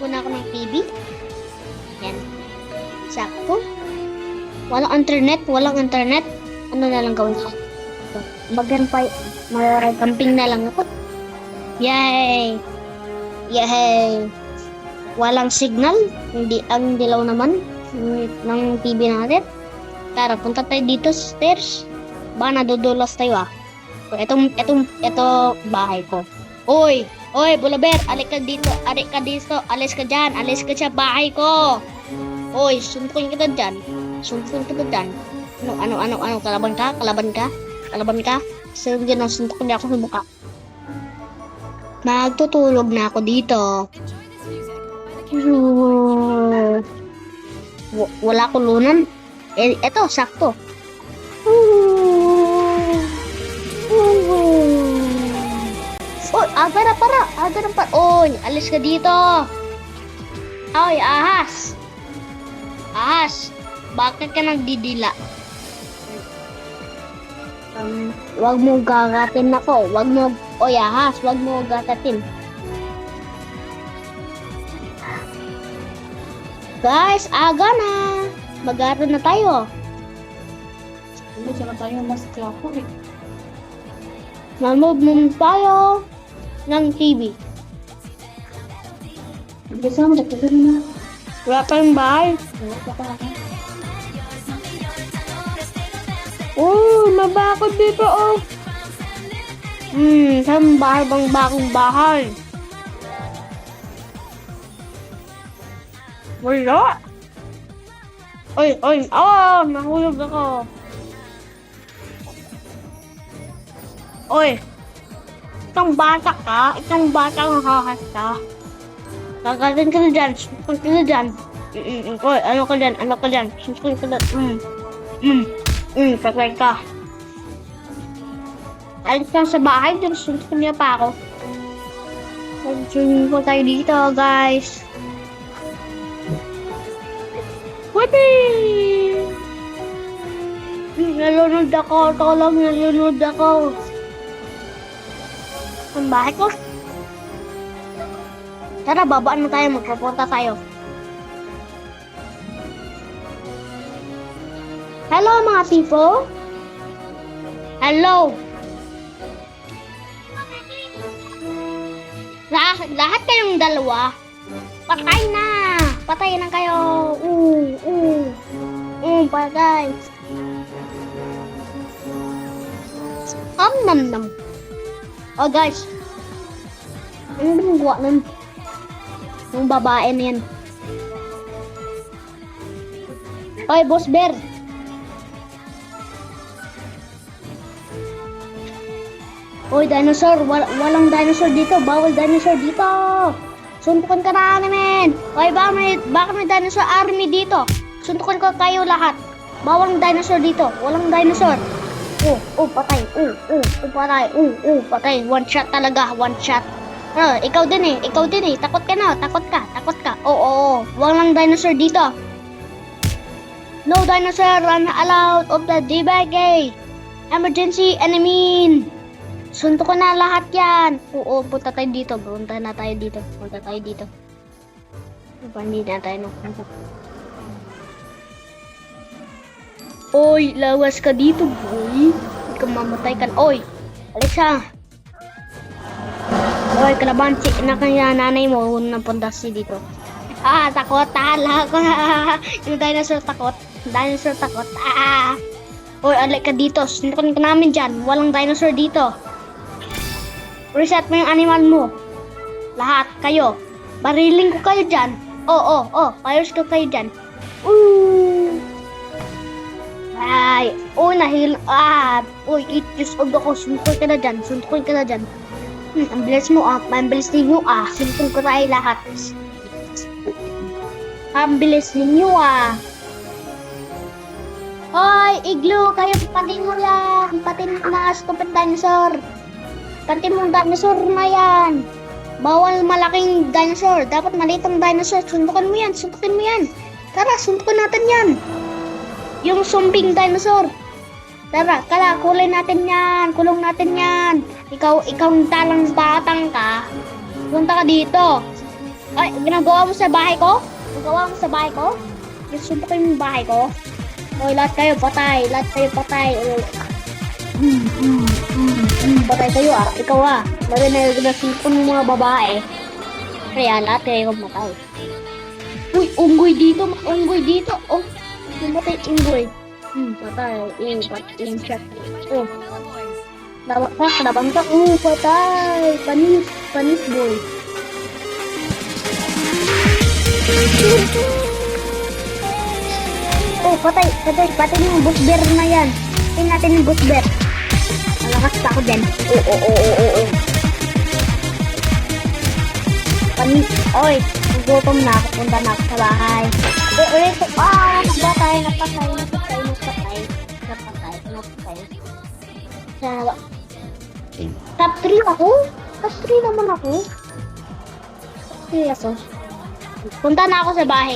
muna ako ng TV. Yan. Sakto. Walang internet. Ano na lang gawin ko? Mag-camping na lang ako. Yay! Yay! Walang signal. Hindi, ang dilaw naman ng TV natin. Tara, punta tayo dito sa stairs. Baka nadudulas tayo ah. Ito bahay ko. Oy, Bulaber, alis ka dito, alis ka dyan, bahay ko. Oy, suntukin kita dyan. Ano, kalaban ka? Sige na, suntukin niya ako sa mukha. Magtutulog na ako dito. Wala kulunan. Eto, sakto. Para. Oy, alis ka dito. Oy, ahas. Bakit ka nagdidila? Wag mo gagatin ako. Oy, ahas, wag mo gagatin. Guys, aga na. Mag-aaral na tayo. Hindi, saka tayo mas klako eh. Mamove tayo ng TV. Bisa mo, dagdagan na. Wala pa yung bahay. Wala pa pa ako. Mabakod dito oh. Saan bahay bang bakong bahay? Wala. Nahulog ako. Oy, itong bata ang nakakasta. Kagatin ka na dyan, sumpun ka na dyan. Oy, ano ka dyan, sumpun ka na. Patay ka. Alis ka sa bahay, dyan sumpun niya pa ako. Mag-swimming po tayo dito, guys. Whoopee! Nalunod ako. Ang bahay ko. Tara, babaan na tayo. Magpapunta tayo. Hello, mga tipo. Hello. Lahat kayong dalawa. Patay na kayo. Patay. Nam. Oh guys. Ano bang gawa nun? Yung babae na yan. Oy, Boss Bear. Oy, dinosaur. Walang dinosaur dito. Bawal dinosaur dito. Suntukan ka na namin. Oy, baka may dinosaur army dito. Suntukan ko kayo lahat. Bawal dinosaur dito. Walang dinosaur. Patay. Patay. One shot talaga. Ikaw din eh. Takot ka. Oo. Walang dinosaur dito. No dinosaur run allowed of the D-Bag. Emergency enemy. Suntok ko na lahat yan. Punta tayo dito. Punta tayo dito. Hindi na tayo nagpunta. Oy, lawas ka dito, boy. Ikaw mamatay ka. Oy, Alexa. Oy, kalabansi na kanya nanay mo. Nang pundasi dito. Takot. Hala ko. Yung dinosaur takot. Oy, alay ka dito. Suntukan ka namin dyan. Walang dinosaur dito. Reset mo yung animal mo. Lahat kayo. Bariling ko kayo dyan. Fires ko kayo dyan. Nahil. Just ako. Suntukin ka na dyan. Ang bilis mo ang bilis ninyo Suntukin ko tayo lahat. Ang bilis ninyo Hoy, Igloo, kayo patin mo yan. Patin mo na stupid dinosaur. Patin mo dinosaur na yan. Bawal malaking dinosaur. Dapat malitang dinosaur. Suntukin mo yan. Tara, suntukin natin yan. Yung sumbing dinosaur. Tara, kulay natin yan. Kulong natin yan. Ikaw talang batang ka. Punta ka dito. Ay, ginagawa mo sa bahay ko? Ginagawa mo sa bahay ko? Suntukin mo yung bahay ko? Oy, lahat kayo patay. Lahat kayo patay. Patay kayo ah. Ikaw ah. Marinig na sipon ng mga babae. Kaya lahat kayo matay. Uy, unggoy dito. Unggoy dito. Oh, matay unggoy. Patay. Patay. Oh. Kalaban ka. Patay. Panis boy. Oh, patay yung boss bear na yan. Tingnan natin yung boss bear. Malakas pa ako dyan. Oo. Panis. Oy, gutom na ako. Punta na ako sa bahay. Napatay. Top 3 ako? Top 3 naman ako. Yes, oh. Punta na ako sa bahay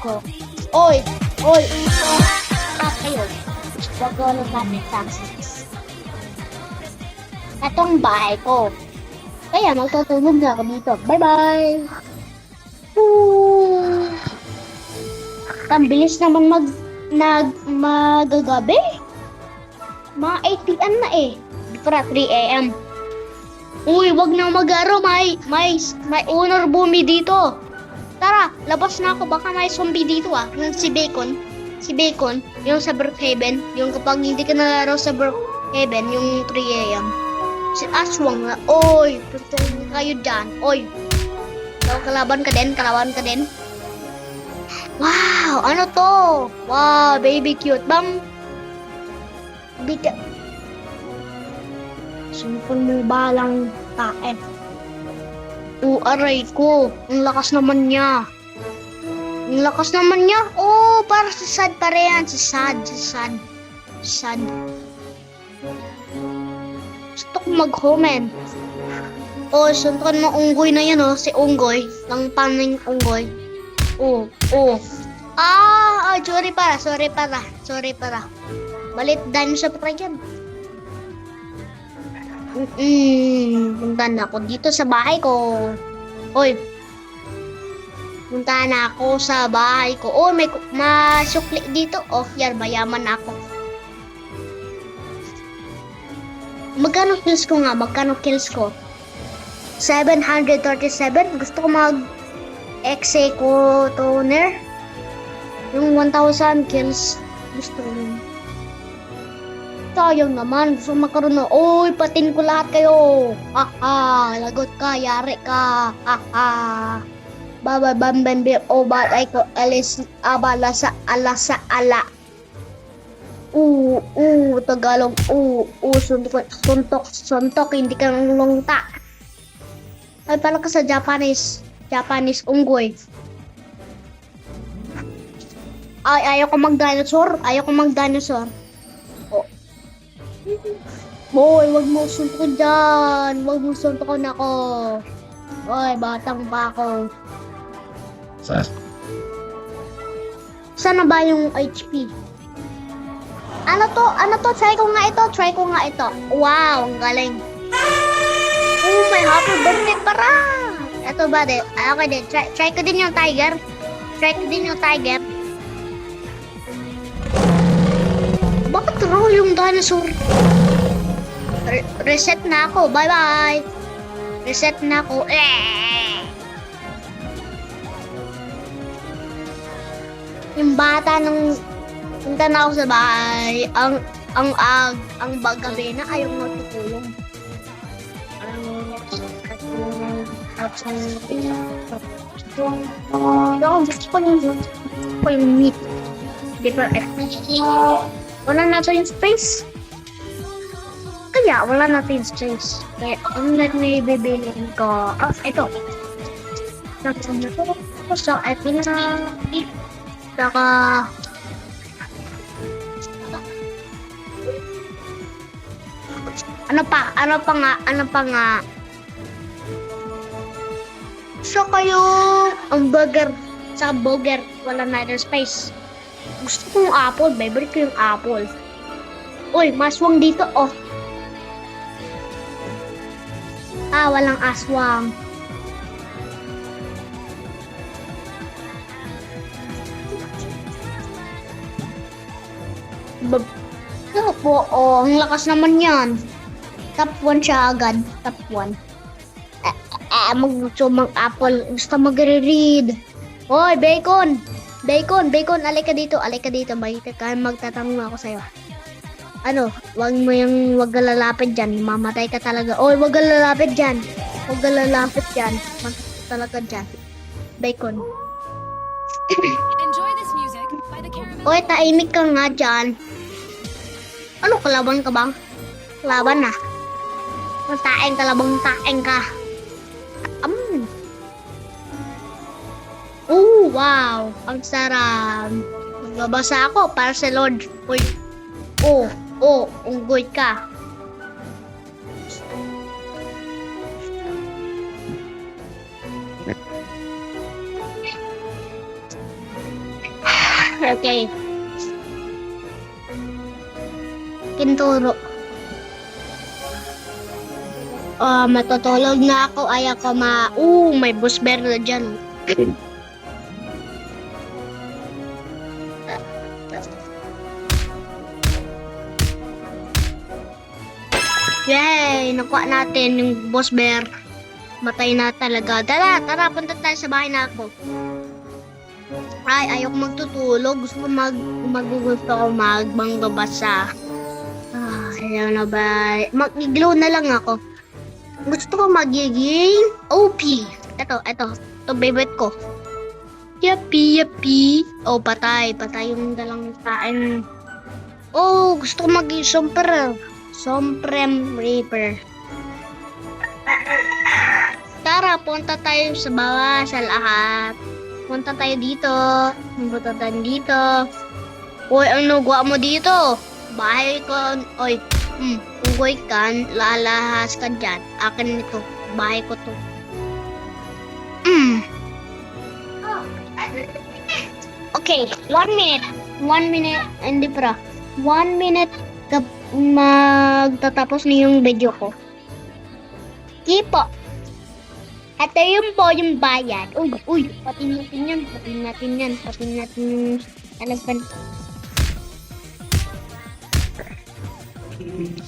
ko. Oy! Kayo. Huwag ko nagamit taxes. Itong bahay ko. Kaya magtutulog na ako dito. Bye-bye! Ang bilis naman magagabi. Mga 8 p.m. na eh. Para 3 a.m. Uy, wag na mag-aro. May honor bumi dito. Tara, labas na ako. Baka may zombie dito ah. Yung si Bacon. Yung sa Brookhaven. Yung kapag hindi ka nalaro sa Brookhaven, yung 3 a.m. Si Aswang na. Oy, tutulong kayo dyan. Oy. Kalaban ka din. Wow, ano to? Wow, baby cute. Bang. Sumpon mo balang tae. Aray ko. Ang lakas naman niya. Oh, para sa sad pa rin. Sa sad. Gusto ko mag-homen. Oh, suntukan mo unggoy na yan oh. Si unggoy. Lang paning unggoy. Oh. Sorry para. Balit dinosaur pa yan. Punta na ako dito sa bahay ko. Oy. Punta na ako sa bahay ko. Oh, may masukli dito. Oh, yan, mayaman na ako. Magkano kills ko? 737. Gusto ko executioner. Yung 1,000 kills. Gusto ko yun. Sayang naman. Gusto magkaroon na. Oy, patin ko lahat kayo. Lagot ka. Yari ka. Baba bambambi. O balay ko. Alis. Abala sa ala. Tagalog. Suntok. Hindi ka nang lungta. Ay, pala ka sa Japanese unggoy. Ay, ayaw ko mag-dinosaur. Oh. Boy, wag mo suntukin dyan. Wag mo suntukin ako. Oy, batang pa ako. Saan na ba yung HP? Ano to? Try ko nga ito. Wow, ang galing. Oh, may happy birthday para. Ito ba din? Okay din. Try ko din yung tiger. Bakit raw yung dinosaur? Reset na ako. Bye-bye. Reset na ako. Yung bata nung punta na ako sa bahay, ang bagabi na ayaw matutulong. Gusto ko yung meat. Wala natin yung space. Kaya wala natin space. Kaya ang bibiliin ko. Ito. So, ito na. Saka ano pa nga? So kayo, ang burger sa burger, wala na rin space. Gusto ko yung apple, favorite ko yung apple. Uy, maswang dito, oh. Walang aswang. Ang lakas naman yan. Top 1 siya agad. Top 1. Mag-sumang apple. Gusto magre-read. Hoy, Bacon! Bacon, alay ka dito. Magtatanong ako sa'yo. Ano, wag ka lalapit dyan. Mamatay ka talaga. Oy, wag ka lalapit dyan. Mamatay ka talaga dyan. Bacon. Enjoy this music by the Caramel. Oy, tahimik ka nga dyan. Ano, kalaban ka bang? Laban na. Taeng ka. Wow. Ang sarap. Magbabasa ako para sa Lord. Uy. Unggoy ka. Okay. Kinturo. Matutulog na ako. Ayaw ko may bus bear na dyan. Yay! Nakuha natin yung boss bear. Matay na talaga. Tara, punta tayo sa bahay na ako. Ayaw ko magtutulog. Gusto ko magbasa. Ayaw na ba? Mag-glow na lang ako. Gusto ko magiging OP. Ito, favorite ko. Yappy. Patay yung dalang tain. Gusto ko maging Somprem Reaper. Tara, punta tayo sa bawah sa lahat. Punta tayo dito. Punta tayo dito. Uy, ano gawa mo dito? Bahay ko. Uy, unggoy ka. Lalahas ka dyan. Akin ito. Bahay ko to. Okay, 1 minute. 1 minute. Hindi pra. 1 minute. Magtatapos na yung video ko. Kipo. Ito yung po yung bayad. Uy, patin natin yan. Alaban.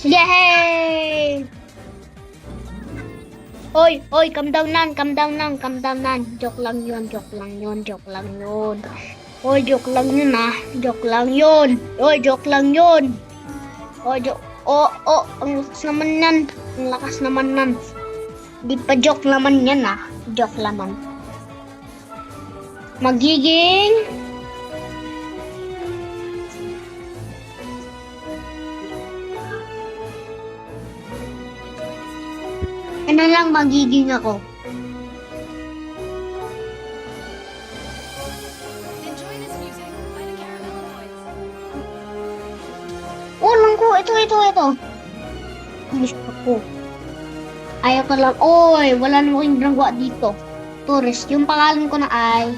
Yay! Oy, calm down lang. Joke lang yun. Oy, joke lang yun ah. Joke lang yun. Ang lakas naman yan. Di pa joke naman yan ah. Joke naman. Magiging ano lang magiging ako. Enjoy this music by the Caramel Boys. Lang ko. Ito. Gusto ko. Ayaw ko lang. Oy, wala na akong ginagawa dito. Tourist. Yung pangalan ko na ay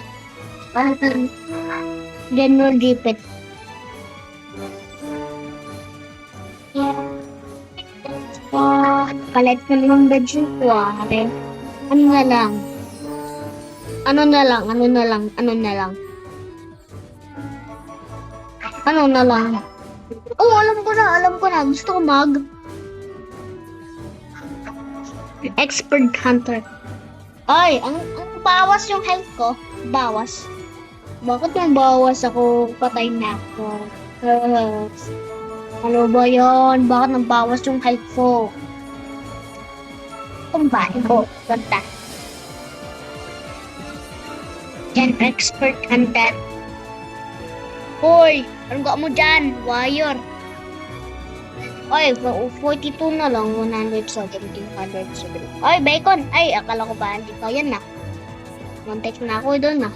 General Repeat. Palit ko ng bedroom ko. Ano na lang. Alam ko na. Gusto ko Expert Hunter. Ay, ang bawas yung health ko. Bawas. Bakit yung bawas ako? Patay na ako. Ano ba yun? Bakit nang bawas yung health ko? Kung bakit ko. Ganda. Yan, Expert Hunter. Hoy! Anong gawa mo dyan? Warrior. Ay, 42 na lang. 170. Ay, Bacon! Ay, akala ko ba hindi ko yan na. Muntik na ako doon ah.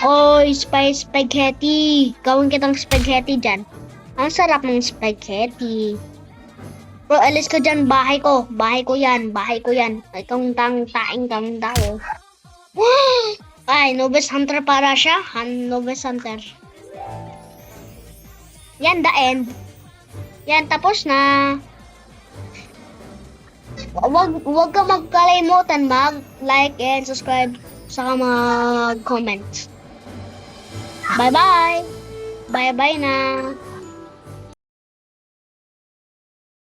Oy, spaghetti! Gawin kitang spaghetti dyan. Ang sarap ng spaghetti. Bro, alis ka dyan. Bahay ko yan. Ikaw taing kang tao. Ay, Novice Hunter para siya. Novice Hunter. Yan, the end. Yan, tapos na. wag ka magkalimutan mag-like and subscribe saka mag-comment. Bye-bye. Bye-bye na.